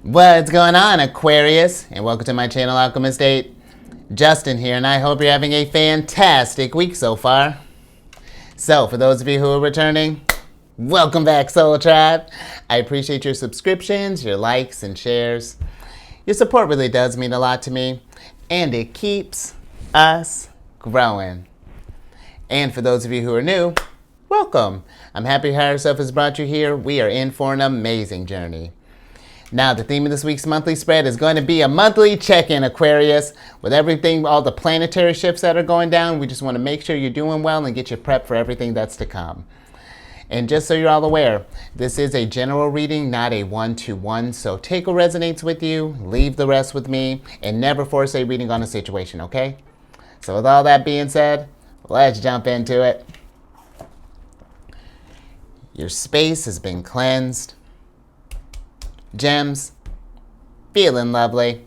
What's going on, Aquarius? And welcome to my channel, Alchemist. Justin here, and I hope you're having a fantastic week so far. So, for those of you who are returning, welcome back, Soul Tribe. I appreciate your subscriptions, your likes, and shares. Your support really does mean a lot to me, and it keeps us growing. And for those of you who are new, welcome. I'm happy Higher Self has brought you here. We are in for an amazing journey. Now, the theme of this week's monthly spread is going to be a monthly check-in, Aquarius. With everything, all the planetary shifts that are going down, we just want to make sure you're doing well and get you prepped for everything that's to come. And just so you're all aware, this is a general reading, not a one-to-one. So take what resonates with you, leave the rest with me, and never force a reading on a situation, okay? So with all that being said, let's jump into it. Your space has been cleansed. Gems, feeling lovely.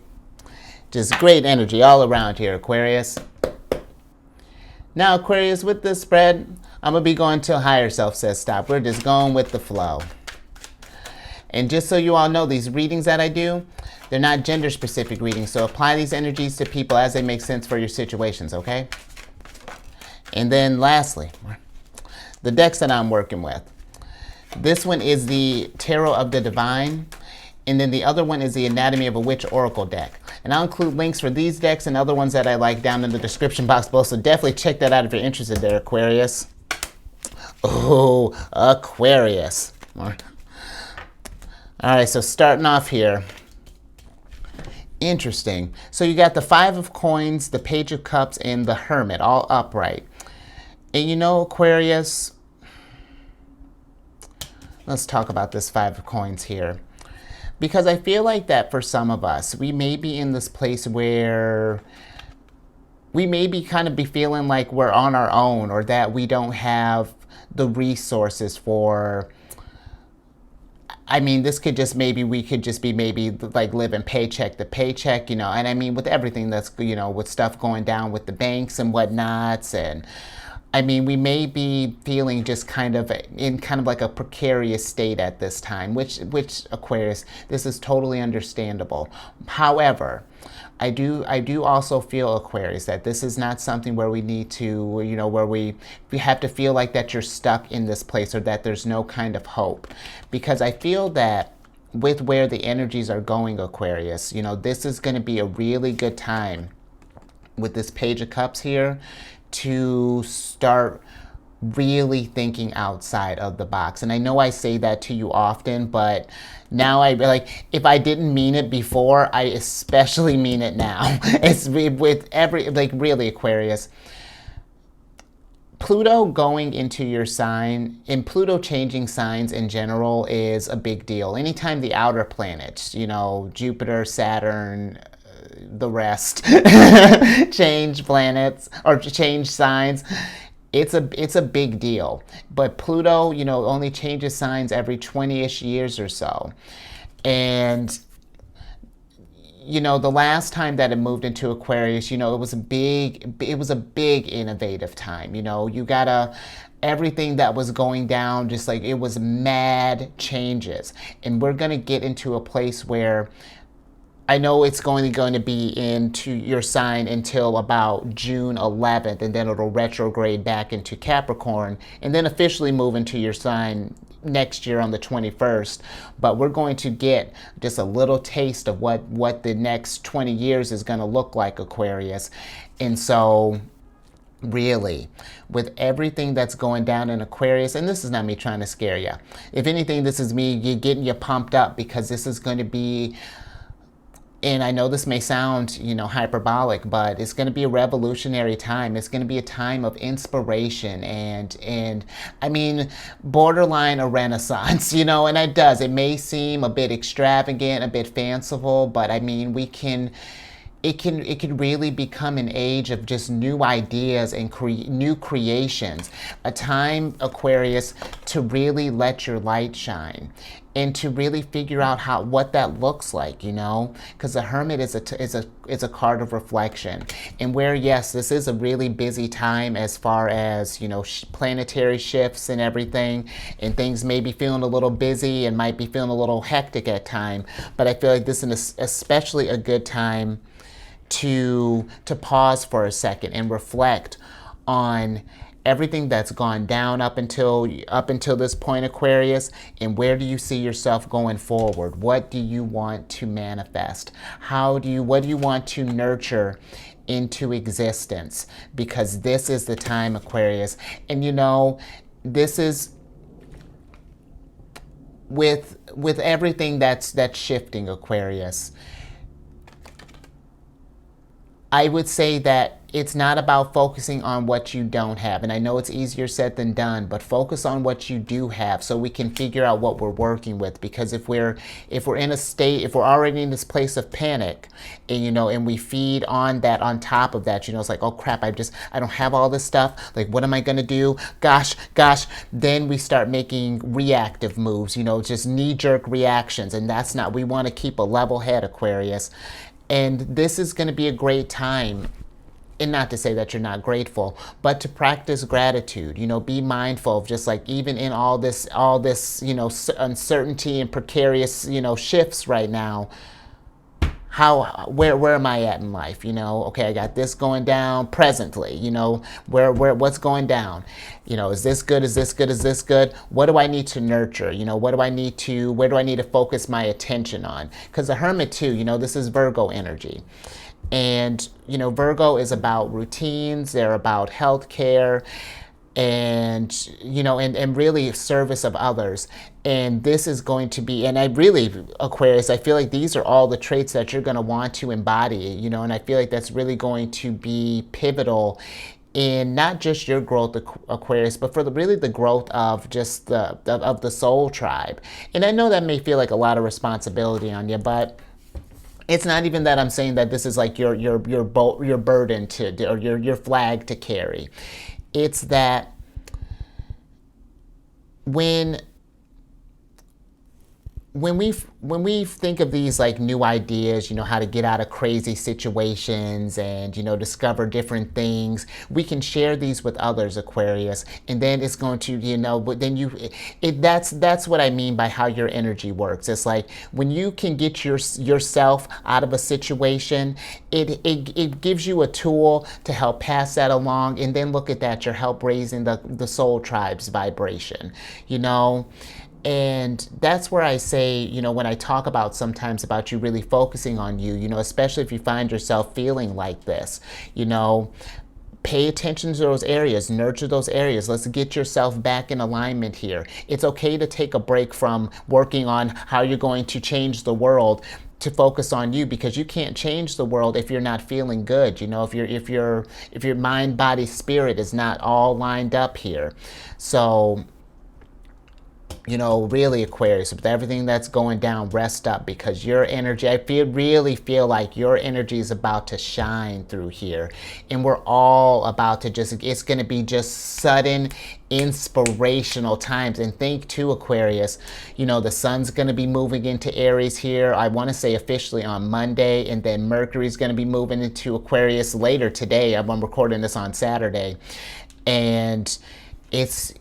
Just great energy all around here, Aquarius. Now, Aquarius, with this spread, I'm going to be going till Higher Self says stop. We're just going with the flow. And just so you all know, these readings that I do, they're not gender-specific readings, so apply these energies to people as they make sense for your situations, okay? And then lastly, the decks that I'm working with. This one is the Tarot of the Divine. And then the other one is the Anatomy of a Witch Oracle deck. And I'll include links for these decks and other ones that I like down in the description box below. So definitely check that out if you're interested there, Aquarius. Oh, Aquarius. All right, so starting off here. Interesting. So you got the Five of Coins, the Page of Cups, and the Hermit, all upright. And you know, Aquarius, let's talk about this Five of Coins here. Because I feel like that for some of us, we may be in this place where we may be kind of be feeling like we're on our own, or that we don't have the resources for, I mean, this could just maybe, we could just be maybe like living paycheck to paycheck, you know, and I mean with everything that's, you know, with stuff going down with the banks and whatnots, and I mean, we may be feeling just kind of in kind of like a precarious state at this time, which Aquarius, this is totally understandable. However, I do also feel, Aquarius, that this is not something where we need to, you know, where we have to feel like that you're stuck in this place or that there's no kind of hope. Because I feel that with where the energies are going, Aquarius, you know, this is going to be a really good time with this Page of Cups here to start really thinking outside of the box. And I know I say that to you often, but now I like, if I didn't mean it before, I especially mean it now. It's with every, like, really, Aquarius, Pluto going into your sign, and Pluto changing signs in general is a big deal. Anytime the outer planets, you know, Jupiter, Saturn, the rest change planets or change signs, it's a big deal. But Pluto, you know, only changes signs every 20-ish years or so. And you know, the last time that it moved into Aquarius, you know, it was a big innovative time. You know, you got everything that was going down, just like it was mad changes. And we're going to get into a place where I know it's going to be into your sign until about June 11th, and then it'll retrograde back into Capricorn, and then officially move into your sign next year on the 21st. But we're going to get just a little taste of what the next 20 years is going to look like, Aquarius. And so, really, with everything that's going down in Aquarius, and this is not me trying to scare you. If anything, this is me getting you pumped up, because this is going to be, and I know this may sound, you know, hyperbolic, but it's going to be a revolutionary time. It's going to be a time of inspiration and I mean, borderline a renaissance, you know, and it does. It may seem a bit extravagant, a bit fanciful, but I mean, it can really become an age of just new ideas and new creations. A time, Aquarius, to really let your light shine and to really figure out what that looks like, because the Hermit is a card of reflection, and where, yes, this is a really busy time as far as planetary shifts and everything, and things may be feeling a little busy and might be feeling a little hectic at time, but I feel like this is especially a good time to pause for a second and reflect on everything that's gone down up until this point, Aquarius, and where do you see yourself going forward? What do you want to manifest? What do you want to nurture into existence? Because this is the time, Aquarius. And this is with everything that's shifting, Aquarius. I would say that it's not about focusing on what you don't have. And I know it's easier said than done, but focus on what you do have so we can figure out what we're working with. Because if we're in a state, if we're already in this place of panic, and and we feed on that, on top of that, it's like, oh crap, I don't have all this stuff. Like, what am I gonna do? Gosh. Then we start making reactive moves, just knee-jerk reactions. And that's not, we want to keep a level head, Aquarius. And this is going to be a great time, and not to say that you're not grateful, but to practice gratitude. Be mindful of just like, even in all this uncertainty and precarious shifts right now, where am I at in life? Okay, I got this going down presently. What's going down? Is this good? Is this good? Is this good? What do I need to nurture? Where do I need to focus my attention on? Because the Hermit too, this is Virgo energy. And, Virgo is about routines. They're about healthcare and, and really service of others. And this is going to be, and Aquarius, I feel like these are all the traits that you're going to want to embody, and I feel like that's really going to be pivotal in not just your growth, Aquarius, but for the growth of just of the soul tribe. And I know that may feel like a lot of responsibility on you, but it's not even that I'm saying that this is like your burden or your flag to carry. It's that when we think of these like new ideas, how to get out of crazy situations and, discover different things, we can share these with others, Aquarius. And then it's going to, but then that's what I mean by how your energy works. It's like when you can get yourself out of a situation, it gives you a tool to help pass that along. And then look at that, you're help raising the soul tribe's vibration, And that's where I say, when I talk about sometimes about you really focusing on you, especially if you find yourself feeling like this, pay attention to those areas, nurture those areas. Let's get yourself back in alignment here. It's okay to take a break from working on how you're going to change the world to focus on you, because you can't change the world if you're not feeling good. If your mind, body, spirit is not all lined up here. So, really, Aquarius, with everything that's going down, rest up, because your energy, I really feel like your energy is about to shine through here. And we're all about to it's going to be just sudden, inspirational times. And think too, Aquarius, the sun's going to be moving into Aries here, I want to say officially on Monday, and then Mercury's going to be moving into Aquarius later today. I'm recording this on Saturday. And it's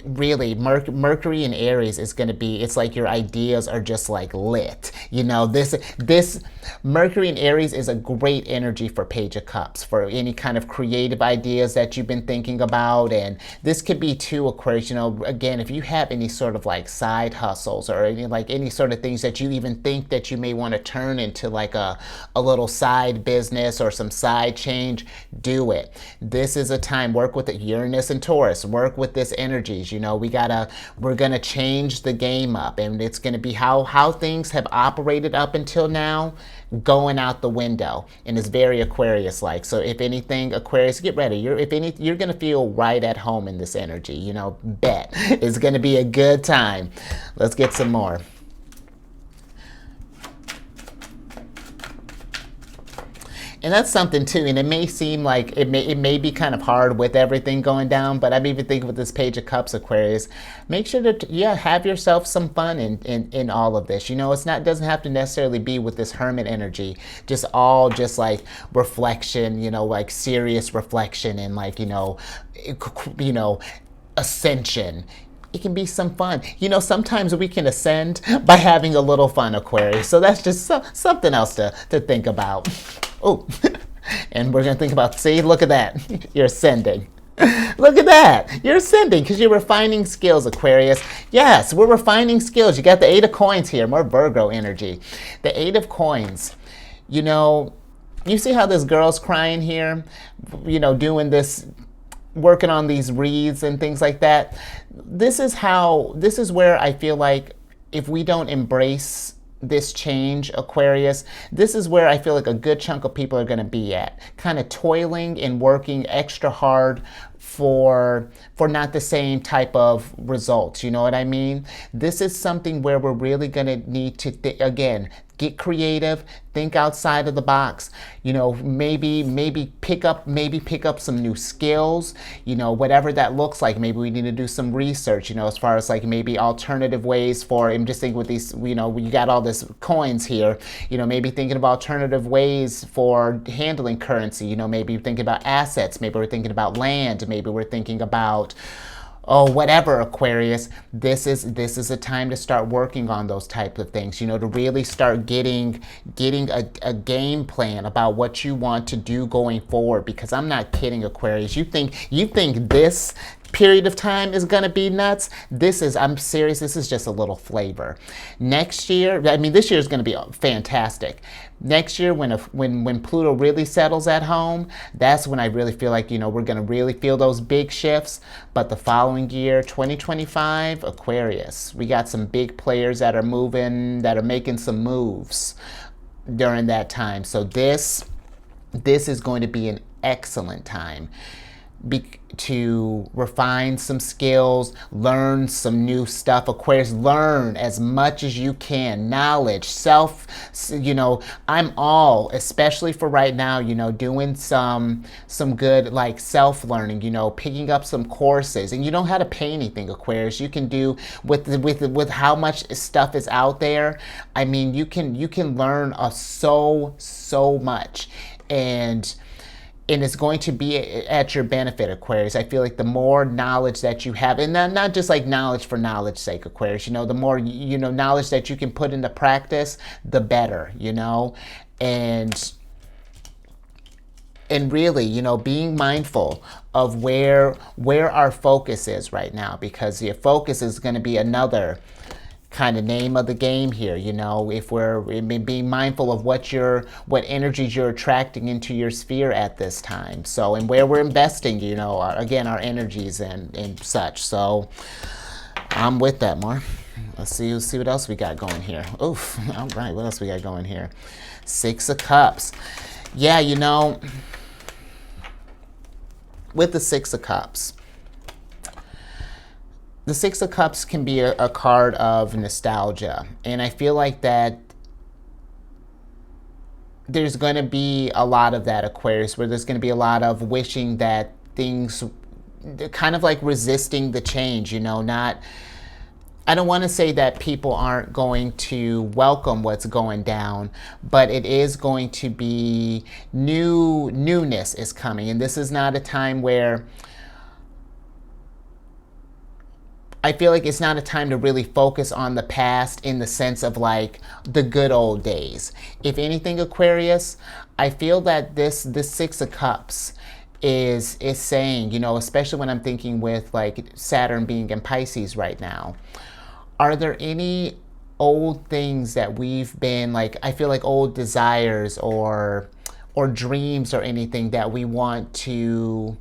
really, Mercury in Aries is going to be, it's like your ideas are just like lit. This Mercury in Aries is a great energy for Page of Cups, for any kind of creative ideas that you've been thinking about. And this could be too, Aquarius, again, if you have any sort of like side hustles or any sort of things that you even think that you may want to turn into like a little side business or some side change, do it. This is a time, work with it. Uranus and Taurus, work with this energies. We're gonna change the game up, and it's gonna be how things have operated up until now going out the window, and it's very Aquarius like. So if anything, Aquarius, get ready. You're gonna feel right at home in this energy. Bet it's gonna be a good time. Let's get some more. And that's something too. And it may seem like it may be kind of hard with everything going down, but I'm even thinking with this Page of Cups, Aquarius, make sure to have yourself some fun in all of this. It's not doesn't have to necessarily be with this Hermit energy, just like reflection, like serious reflection and like ascension. It can be some fun. Sometimes we can ascend by having a little fun, Aquarius. So that's just something else to think about. Oh, and we're going to think about, see, look at that. You're ascending. Look at that. You're ascending because you're refining skills, Aquarius. Yes, we're refining skills. You got the Eight of Coins here, more Virgo energy. The Eight of Coins. You see how this girl's crying here? Doing this, working on these wreaths and things like that. This is where I feel like if we don't embrace this change, Aquarius, this is where I feel like a good chunk of people are going to be at, kind of toiling and working extra hard for not the same type of results. You know what I mean? This is something where we're really going to need to again, get creative, think outside of the box. Maybe pick up some new skills. Whatever that looks like. Maybe we need to do some research. As far as like maybe alternative ways for. I'm just thinking with these. You got all this coins here. Maybe thinking of alternative ways for handling currency. Maybe thinking about assets. Maybe we're thinking about land. Maybe we're thinking about. Whatever, Aquarius, this is a time to start working on those types of things, to really start getting a game plan about what you want to do going forward, because I'm not kidding, Aquarius. You think this period of time is going to be nuts? I'm serious, this is just a little flavor. Next year, this year is going to be fantastic. Next year, when Pluto really settles at home, that's when I really feel like, we're going to really feel those big shifts. But the following year, 2025, Aquarius, we got some big players that are making some moves during that time. So this is going to be an excellent time to refine some skills, learn some new stuff. Aquarius, learn as much as you can. Knowledge, I'm all, especially for right now, doing some good like self-learning, picking up some courses. And you don't have to pay anything, Aquarius. You can do with how much stuff is out there. You can learn so much. And it's going to be at your benefit, Aquarius. I feel like the more knowledge that you have, and not just like knowledge for knowledge's sake, Aquarius, the more, knowledge that you can put into practice, the better, and really, being mindful of where our focus is right now, because your focus is going to be another kind of name of the game here. If we're being mindful of what energies you're attracting into your sphere at this time, so, and where we're investing, again, our energies and such. So I'm with that, more. Let's see what else we got going here. Oof. All right, what else we got going here? Six of Cups. Yeah, with the Six of Cups, the Six of Cups can be a card of nostalgia. And I feel like that there's going to be a lot of that, Aquarius, where there's going to be a lot of wishing that things, kind of like resisting the change, not, I don't want to say that people aren't going to welcome what's going down, but it is going to be newness is coming. And this is not a time where, I feel like it's not a time to really focus on the past in the sense of like the good old days. If anything, Aquarius, I feel that this Six of Cups is saying, especially when I'm thinking with like Saturn being in Pisces right now, are there any old things that we've been like, I feel like old desires or dreams or anything that we want to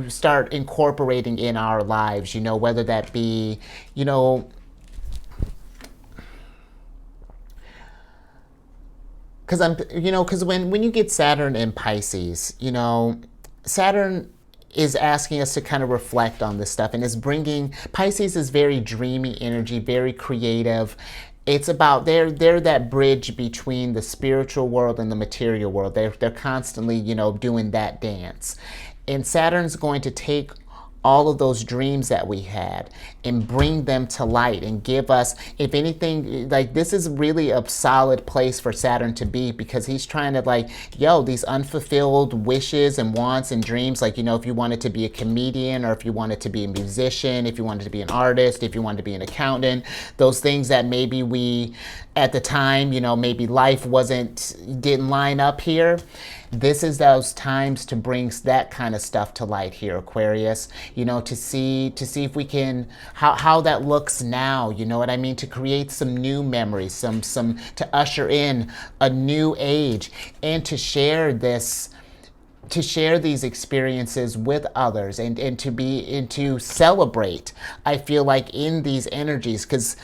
start incorporating in our lives, whether that be, because when you get Saturn in Pisces, Saturn is asking us to kind of reflect on this stuff, and is bringing, Pisces is very dreamy energy, very creative, It's about they're that bridge between the spiritual world and the material world. They're constantly, doing that dance. And Saturn's going to take all of those dreams that we had and bring them to light and give us, if anything, like this is really a solid place for Saturn to be, because he's trying to these unfulfilled wishes and wants and dreams, if you wanted to be a comedian, or if you wanted to be a musician, if you wanted to be an artist, if you wanted to be an accountant, those things that maybe we at the time, maybe life didn't line up here. This is those times to bring that kind of stuff to light here, Aquarius. To see if we can, how that looks now. You know what I mean? To create some new memories, some to usher in a new age, and to share these experiences with others, and to celebrate. I feel like in these energies, because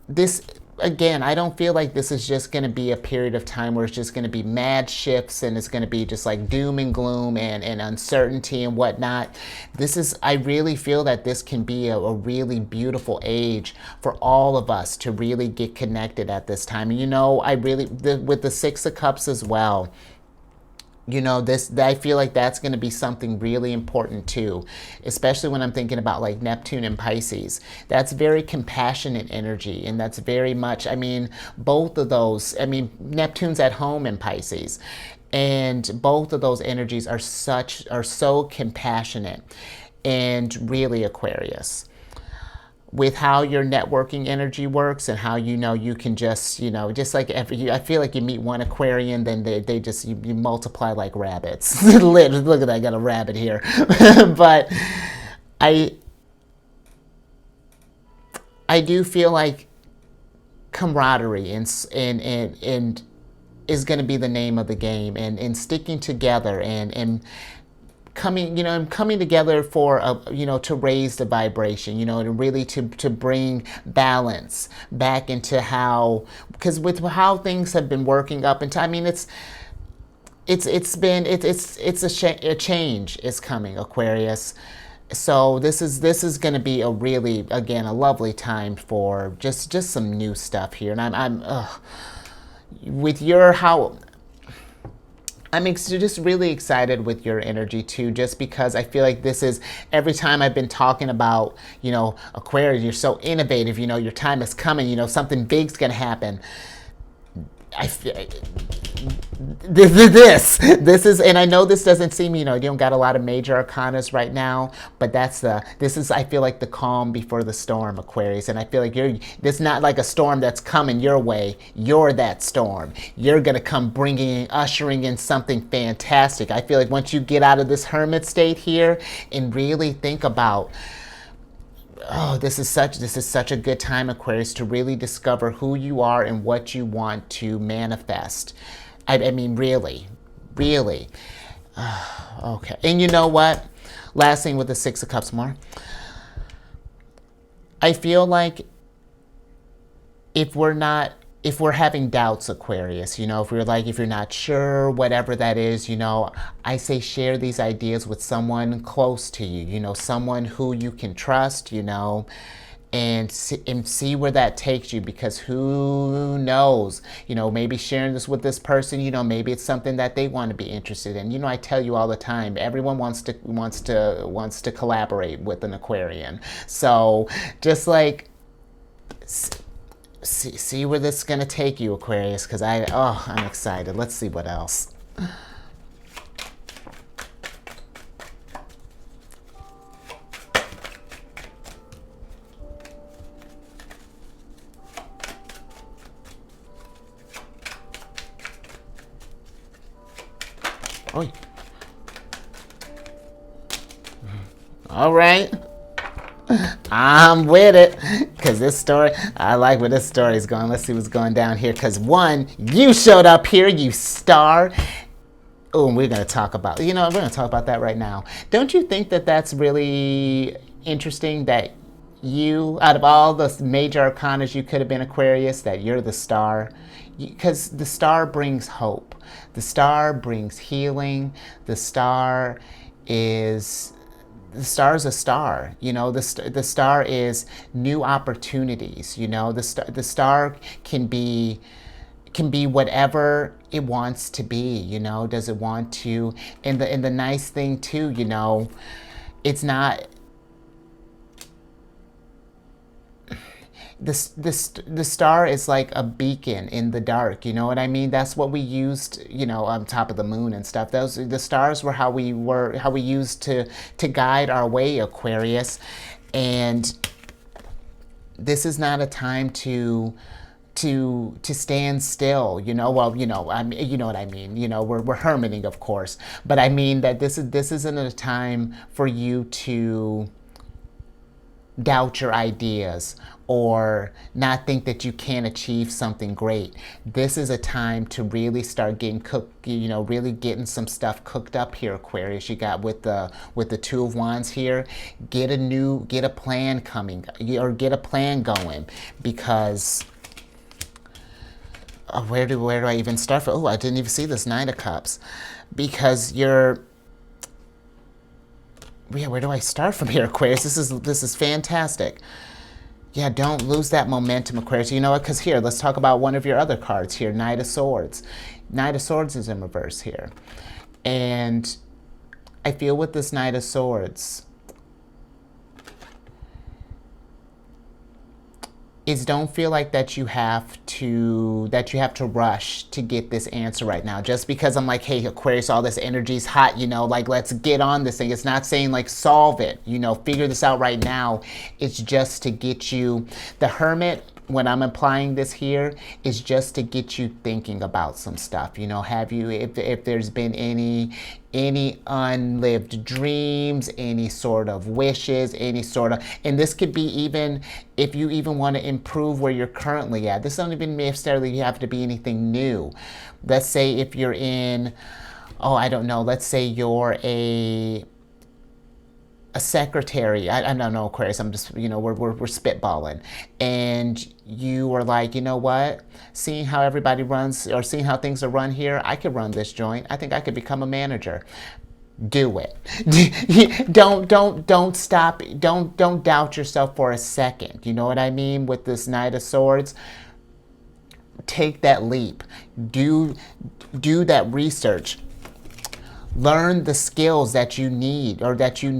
this. Again, I don't feel like this is just going to be a period of time where it's just going to be mad shifts and it's going to be just like doom and gloom and uncertainty and whatnot. I really feel that this can be a really beautiful age for all of us to really get connected at this time. And with the Six of Cups as well, I feel like that's going to be something really important too, especially when I'm thinking about like Neptune and Pisces. That's very compassionate energy, and that's very much, both of those, Neptune's at home in Pisces, and both of those energies are so compassionate and really Aquarius. With how your networking energy works and how you can just like I feel like you meet one Aquarian, then they just you multiply like rabbits. Look at that, I got a rabbit here. But I do feel like camaraderie and is going to be the name of the game, and sticking together and coming together for to raise the vibration, and really to bring balance back into because with how things have been working up into, a change is coming, Aquarius. So this is going to be a really, again, a lovely time for just some new stuff here. And I'm with your I'm just really excited with your energy too, just because I feel like this is, every time I've been talking about, Aquarius, you're so innovative, your time is coming, something big's gonna happen. I feel this is, and I know this doesn't seem, you don't got a lot of major arcanas right now, but this is, I feel like the calm before the storm, Aquarius. And I feel like this not like a storm that's coming your way. You're that storm. You're gonna come ushering in something fantastic. I feel like once you get out of this hermit state here and really think about, this is such a good time, Aquarius, to really discover who you are and what you want to manifest. Really. Okay. And you know what? Last thing with the Six of Cups more. I feel like if we're having doubts, Aquarius, if you're not sure, whatever that is, I say share these ideas with someone close to you, someone who you can trust, and see where that takes you, because who knows, maybe sharing this with this person, maybe it's something that they want to be interested in. I tell you all the time, everyone wants to collaborate with an Aquarian. So just like, see where this is going to take you, Aquarius, because I'm excited. Let's see what else. Oh. All right. I'm with it, because this story, I like where this story is going. Let's see what's going down here, because one, you showed up here, you star. Oh, and we're going to talk about, we're going to talk about that right now. Don't you think that that's really interesting, that you, out of all the major arcanas you could have been, Aquarius, that you're the star? Because the star brings hope. The star brings healing. The star is the star is a star. You know, the star is new opportunities. You know, the star can be whatever it wants to be. You know, does it want to? And the nice thing too, you know, it's not. The star is like a beacon in the dark, you know what I mean? That's what we used, you know, on top of the moon and stuff. Those, the stars were how we used to guide our way, Aquarius. And this is not a time to stand still, you know. Well, you know, I mean, you know what I mean. You know, we're hermiting, of course, but I mean that this isn't a time for you to doubt your ideas or not think that you can't achieve something great. This is a time to really start getting cooked, you know, really getting some stuff cooked up here, Aquarius. You got with the Two of Wands here, get a plan coming, or get a plan going, because where do I even start? Oh, I didn't even see this Nine of Cups, because you're. Yeah, where do I start from here, Aquarius? This is fantastic. Yeah, don't lose that momentum, Aquarius. You know what? Because here, let's talk about one of your other cards here, Knight of Swords. Knight of Swords is in reverse here. And I feel with this Knight of Swords is don't feel like that you have to rush to get this answer right now. Just because I'm like, hey, Aquarius, all this energy's hot, you know, like, let's get on this thing. It's not saying like solve it, you know, figure this out right now. It's just to get you, the Hermit, when I'm applying this here, is just to get you thinking about some stuff. You know, have you, if there's been any unlived dreams, any sort of wishes, any sort of, and this could be even if you even want to improve where you're currently at. This doesn't even necessarily have to be anything new. Let's say if you're in, oh, I don't know, let's say you're a secretary. I don't know, Aquarius, I'm just, you know, we're spitballing, and you were like, you know what, seeing how everybody runs, or seeing how things are run here, I could run this joint. I think I could become a manager. Do it. Don't stop. Don't doubt yourself for a second. You know what I mean? With this Knight of Swords, take that leap. Do that research. Learn the skills that you need, or that you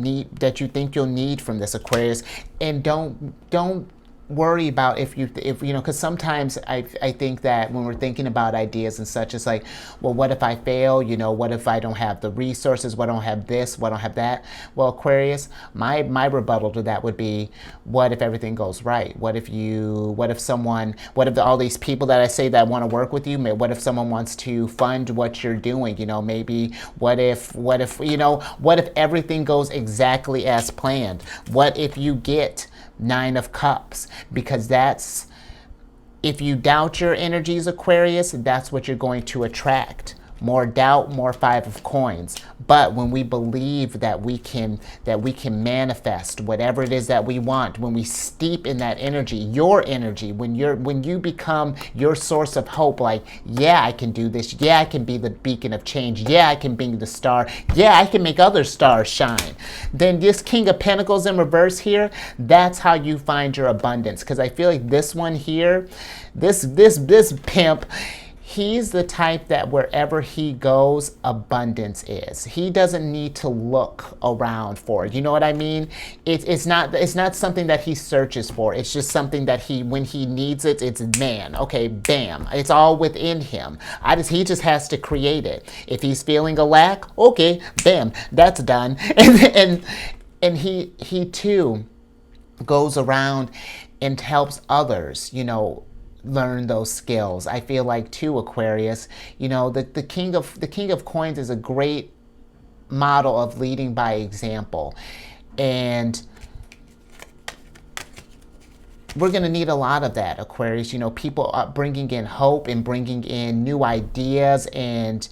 think you'll need from this, Aquarius, and don't worry about if you know, because sometimes I think that when we're thinking about ideas and such, it's like, well, what if I fail? You know, what if I don't have the resources? What, I don't have this? What, I don't have that? Well, Aquarius, my rebuttal to that would be, what if everything goes right? What if all these people that I say that want to work with you, what if someone wants to fund what you're doing? You know, maybe what if you know, what if everything goes exactly as planned? What if you get Nine of Cups? Because that's, if you doubt your energies, Aquarius, that's what you're going to attract. More doubt, more Five of Coins. But when we believe that we can manifest whatever it is that we want, when we steep in that energy, your energy, when you become your source of hope, like, yeah, I can do this, yeah, I can be the beacon of change, yeah, I can be the star, yeah, I can make other stars shine, then this King of Pentacles in reverse here, that's how you find your abundance. Because I feel like this one here, this pimp, he's the type that wherever he goes, abundance is. He doesn't need to look around for it. You know what I mean? It's not something that he searches for. It's just something that when he needs it, it's, man, okay, bam. It's all within him. He just has to create it. If he's feeling a lack, okay, bam, that's done. And he too goes around and helps others, you know, learn those skills. I feel like too, Aquarius, you know, the King of Coins is a great model of leading by example, and we're going to need a lot of that, Aquarius. You know, people are bringing in hope and bringing in new ideas and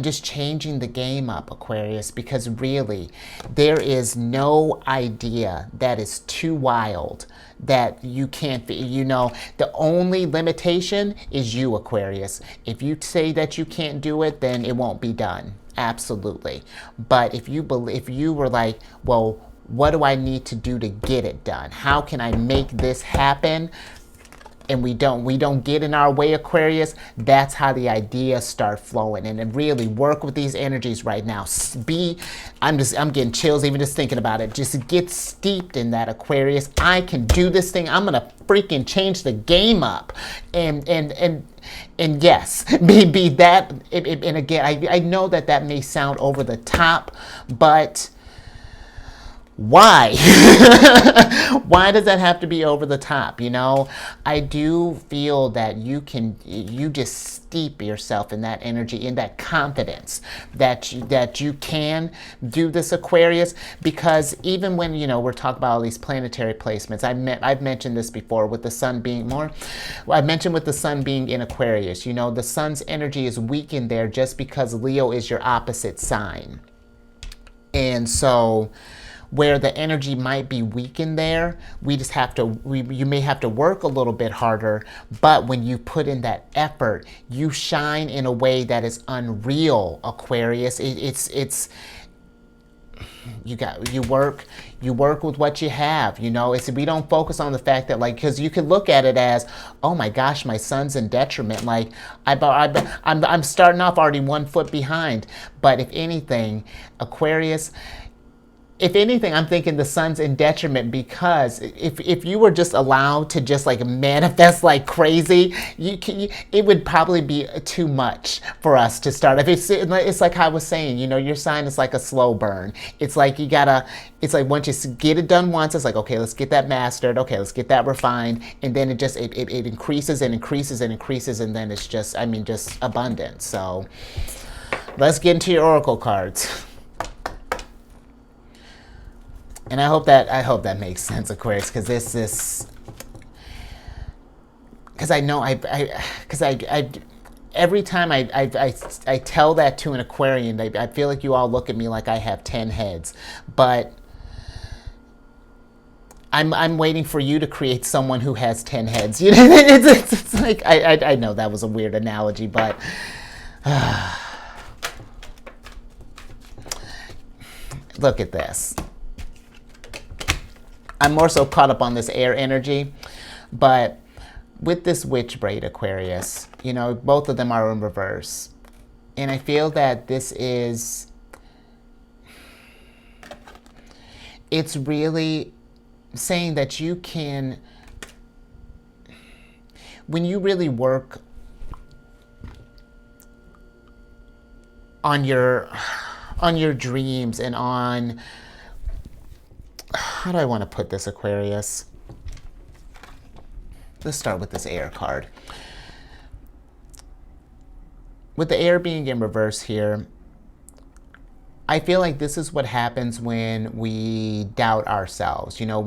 just changing the game up, Aquarius, because really, there is no idea that is too wild that you can't, you know, the only limitation is you, Aquarius. If you say that you can't do it, then it won't be done. absolutely. But if you were like, well, what do I need to do to get it done? How can I make this happen? And we don't get in our way, Aquarius, that's how the ideas start flowing. And then really work with these energies right now. I'm getting chills even just thinking about it. Just get steeped in that, Aquarius. I can do this thing. I'm gonna freaking change the game up. And yes, be that. And again, I know that may sound over the top, but why? Why does that have to be over the top? You know, I do feel that you just steep yourself in that energy, in that confidence that you can do this, Aquarius, because even when, you know, we're talking about all these planetary placements, I've mentioned this before with the sun being I mentioned with the sun being in Aquarius, you know, the sun's energy is weakened there just because Leo is your opposite sign. And so where the energy might be weakened there, we just have to, you may have to work a little bit harder, but when you put in that effort, you shine in a way that is unreal, Aquarius. You work with what you have, you know. We don't focus on the fact that, like, because you could look at it as, oh my gosh, my son's in detriment, like I'm starting off already 1 foot behind. But if anything, Aquarius, if anything, I'm thinking the sun's in detriment, because if you were just allowed to just like manifest like crazy, it would probably be too much for us to start. It's like I was saying, you know, your sign is like a slow burn. It's like it's like once you get it done once, it's like, okay, let's get that mastered. Okay, let's get that refined. And then it increases and increases and increases. And then it's just abundant. So let's get into your oracle cards. And I hope that makes sense, Aquarius, because because I know every time I tell that to an Aquarian, I feel like you all look at me like I have 10 heads, but I'm waiting for you to create someone who has 10 heads. You know, it's like I know that was a weird analogy, but. Look at this. I'm more so caught up on this air energy, but with this witch braid, Aquarius, you know, both of them are in reverse. And I feel that it's really saying that you can, when you really work on your dreams and on, how do I want to put this, Aquarius? Let's start with this air card. With the air being in reverse here, I feel like this is what happens when we doubt ourselves. You know,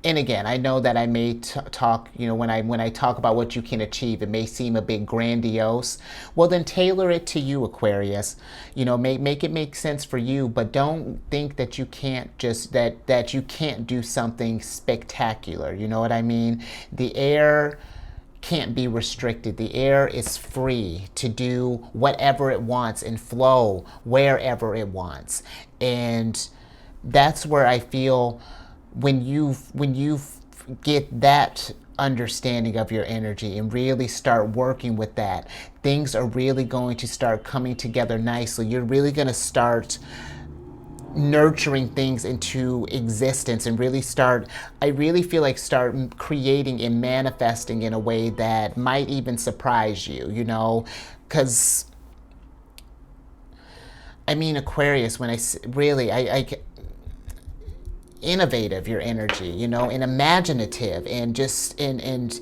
and again, I know that I may talk, you know, when I talk about what you can achieve, it may seem a bit grandiose. Well, then tailor it to you, Aquarius. You know, make it make sense for you, but don't think that you can't that you can't do something spectacular. You know what I mean? The air can't be restricted. The air is free to do whatever it wants and flow wherever it wants. And that's where I feel when you get that understanding of your energy and really start working with that, things are really going to start coming together nicely. You're really going to start nurturing things into existence and I really feel like start creating and manifesting in a way that might even surprise you, you know, because I mean, Aquarius, when I innovative, your energy, you know, and imaginative, and just and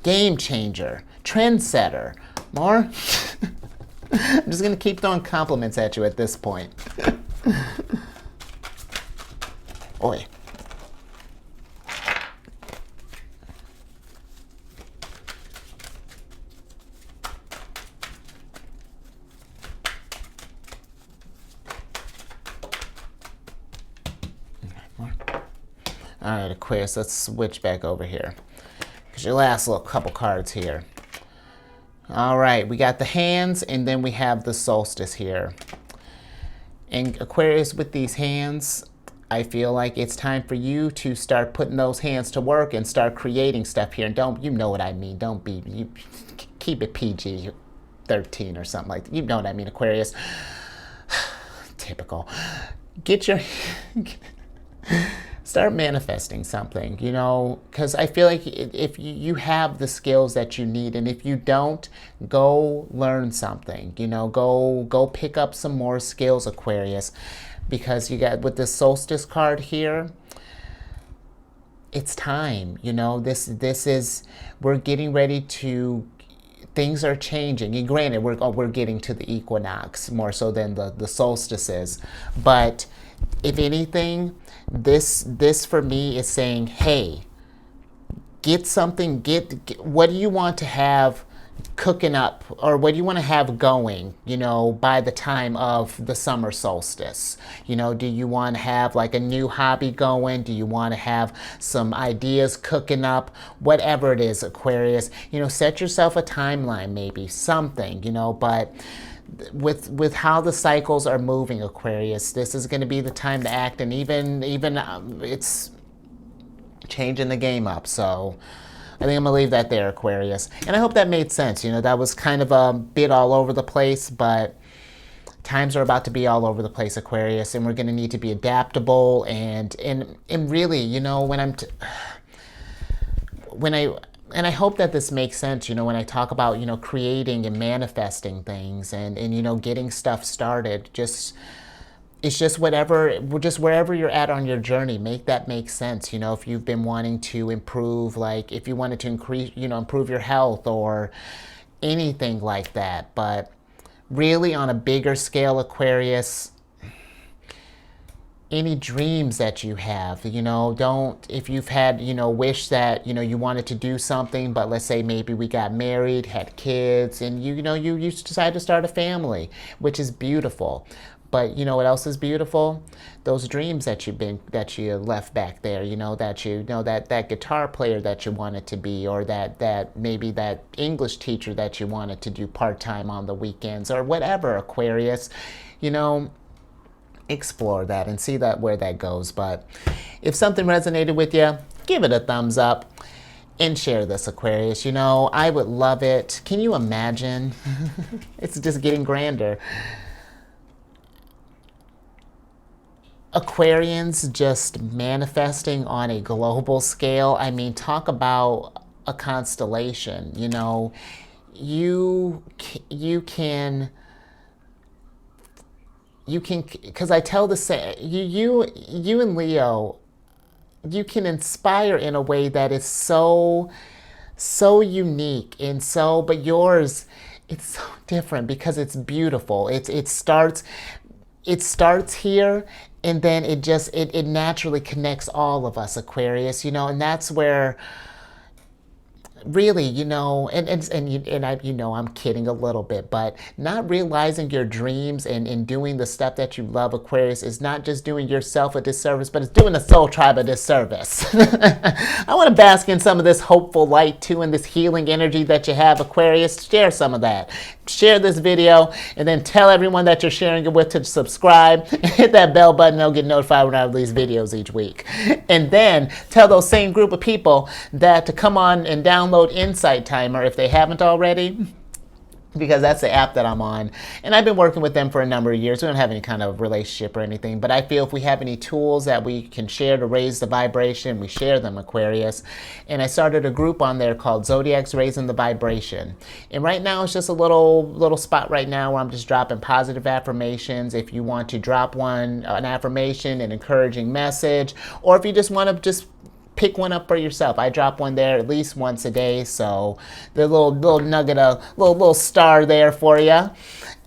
game changer, trendsetter. More? I'm just gonna keep throwing compliments at you at this point. Oi. All right, Aquarius, let's switch back over here. Because your last little couple cards here. All right, we got the hands, and then we have the solstice here. And Aquarius, with these hands, I feel like it's time for you to start putting those hands to work and start creating stuff here. And don't, you know what I mean, don't be, you keep it PG-13 or something like that. You know what I mean, Aquarius. Typical. Get your... Start manifesting something, you know, because I feel like if you have the skills that you need, and if you don't, go learn something, you know, go pick up some more skills, Aquarius, because you got, with this solstice card here, it's time, you know, this is, we're getting ready to, things are changing. And granted, we're getting to the equinox more so than the solstices, but if anything, this for me is saying, hey, get something, get what do you want to have cooking up, or what do you want to have going, you know, by the time of the summer solstice? You know, do you want to have like a new hobby going? Do you want to have some ideas cooking up? Whatever it is, Aquarius, you know, set yourself a timeline, maybe something, you know, but with how the cycles are moving, Aquarius, this is going to be the time to act, and even it's changing the game up. So I think I'm gonna leave that there, Aquarius, and I hope that made sense. You know, that was kind of a bit all over the place, but times are about to be all over the place, Aquarius, and we're going to need to be adaptable, and really, you know, and I hope that this makes sense, you know, when I talk about, you know, creating and manifesting things, and you know, getting stuff started. It's just wherever you're at on your journey, make that make sense. You know, if you've been wanting to improve, like if you wanted to improve your health or anything like that. But really, on a bigger scale, Aquarius, any dreams that you have, you know, if you've had, you know, wish that, you know, you wanted to do something, but let's say maybe we got married, had kids, and you know, you decided to start a family, which is beautiful. But you know what else is beautiful? Those dreams that you left back there, you know, that guitar player that you wanted to be, or that maybe that English teacher that you wanted to do part-time on the weekends, or whatever, Aquarius, you know, explore that and see where that goes. But if something resonated with you, give it a thumbs up and share this, Aquarius. You know, I would love it. Can you imagine? It's just getting grander. Aquarians just manifesting on a global scale. I mean, talk about a constellation. You know, you can, because I tell the same, you and Leo, you can inspire in a way that is so unique, and but yours, it's so different because it's beautiful. It starts here, and then it naturally connects all of us, Aquarius, you know, and that's where really, you know, and I, you know, I'm kidding a little bit, but not realizing your dreams and doing the stuff that you love, Aquarius, is not just doing yourself a disservice, but it's doing the soul tribe a disservice. I want to bask in some of this hopeful light too, and this healing energy that you have, Aquarius. Share some of that. Share this video, and then tell everyone that you're sharing it with to subscribe. Hit that bell button. They'll get notified when I release videos each week. And then tell those same group of people that to come on and download Insight Timer if they haven't already, because that's the app that I'm on, and I've been working with them for a number of years. We don't have any kind of relationship or anything, but I feel if we have any tools that we can share to raise the vibration, we share them, Aquarius. And I started a group on there called Zodiac's Raising the Vibration, and right now it's just a little spot right now where I'm just dropping positive affirmations. If you want to drop an affirmation, an encouraging message, or if you just want to just pick one up for yourself, I drop one there at least once a day. So the little nugget, a little star there for you.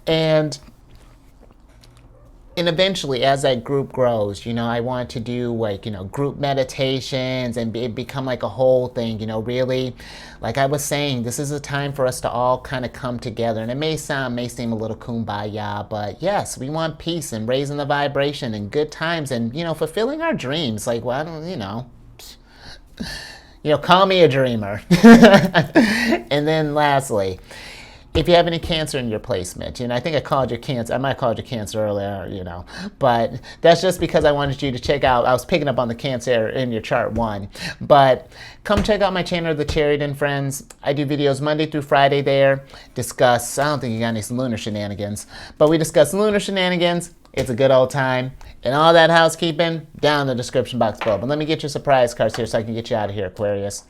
And eventually, as that group grows, you know, I want to do like, you know, group meditations and become like a whole thing, you know, really, like I was saying, this is a time for us to all kind of come together. And it may seem a little kumbaya, but yes, we want peace and raising the vibration and good times and, you know, fulfilling our dreams. Like, well, I don't, you know, call me a dreamer. And then lastly, if you have any Cancer in your placement, I think I called you Cancer. I might have called you Cancer earlier, but that's just because I wanted you to check out. I was picking up on the Cancer in your chart 1. But come check out my channel, The Chariot and Friends. I do videos Monday through Friday there. Discuss, I don't think you got any lunar shenanigans, but we discuss lunar shenanigans. It's a good old time. And all that housekeeping, down in the description box below. But let me get your surprise cards here so I can get you out of here, Aquarius.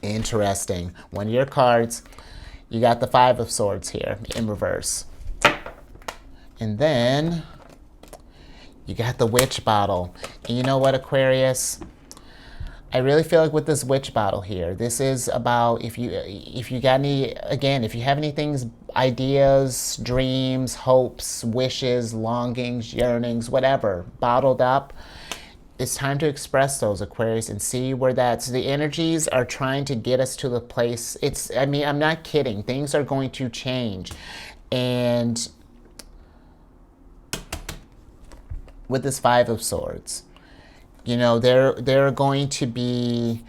Interesting. One of your cards. You got the 5 of Swords here in reverse. And then you got the Witch Bottle. And you know what, Aquarius? I really feel like with this Witch Bottle here, this is about if you got any, again, if you have any things, ideas, dreams, hopes, wishes, longings, yearnings, whatever, bottled up, it's time to express those, Aquarius, and see where that's, the energies are trying to get us to the place. I'm not kidding. Things are going to change. And with this 5 of Swords, there are going to be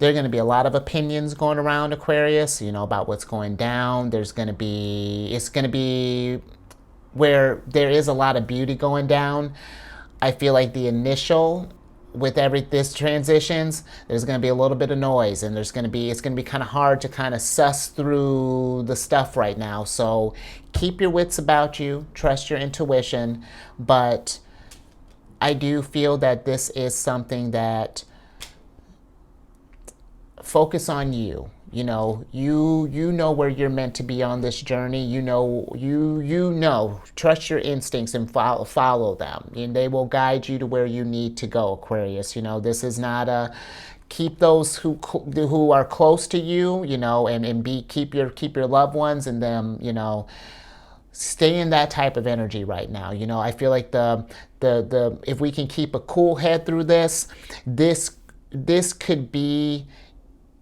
a lot of opinions going around, Aquarius, about what's going down. It's going to be where there is a lot of beauty going down. I feel like the initial, with this transitions, there's going to be a little bit of noise, and it's going to be kind of hard to kind of suss through the stuff right now. So keep your wits about you, trust your intuition, but I do feel that this is something that, focus on you. You know where you're meant to be on this journey. Trust your instincts and follow them, and they will guide you to where you need to go, Aquarius. This is not keep those who are close to you, and keep your loved ones and them, stay in that type of energy right now. I feel like the if we can keep a cool head through this could be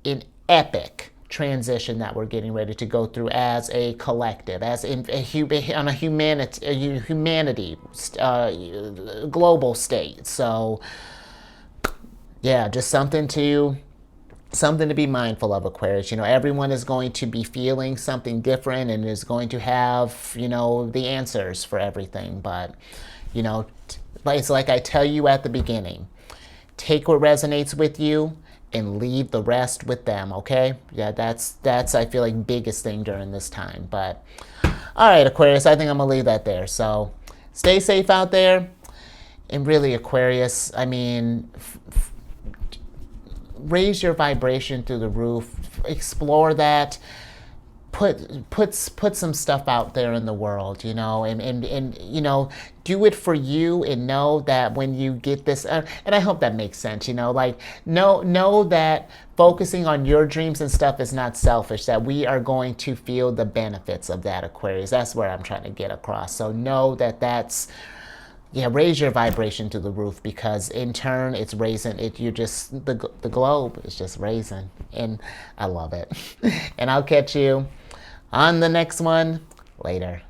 an epic transition that we're getting ready to go through as a collective, on a humanity global state. So yeah, just something to be mindful of, Aquarius. Everyone is going to be feeling something different and is going to have, the answers for everything. But, it's like I tell you at the beginning, take what resonates with you and leave the rest with them, okay? Yeah, that's I feel like biggest thing during this time. But all right, Aquarius, I think I'm gonna leave that there. So stay safe out there. And really, Aquarius, raise your vibration through the roof. Explore that. Put some stuff out there in the world, and do it for you, and know that when you get this, and I hope that makes sense, know that focusing on your dreams and stuff is not selfish, that we are going to feel the benefits of that, Aquarius. That's where I'm trying to get across. So know raise your vibration to the roof, because in turn it's raising it. The globe is just raising, and I love it. And I'll catch you on the next one later.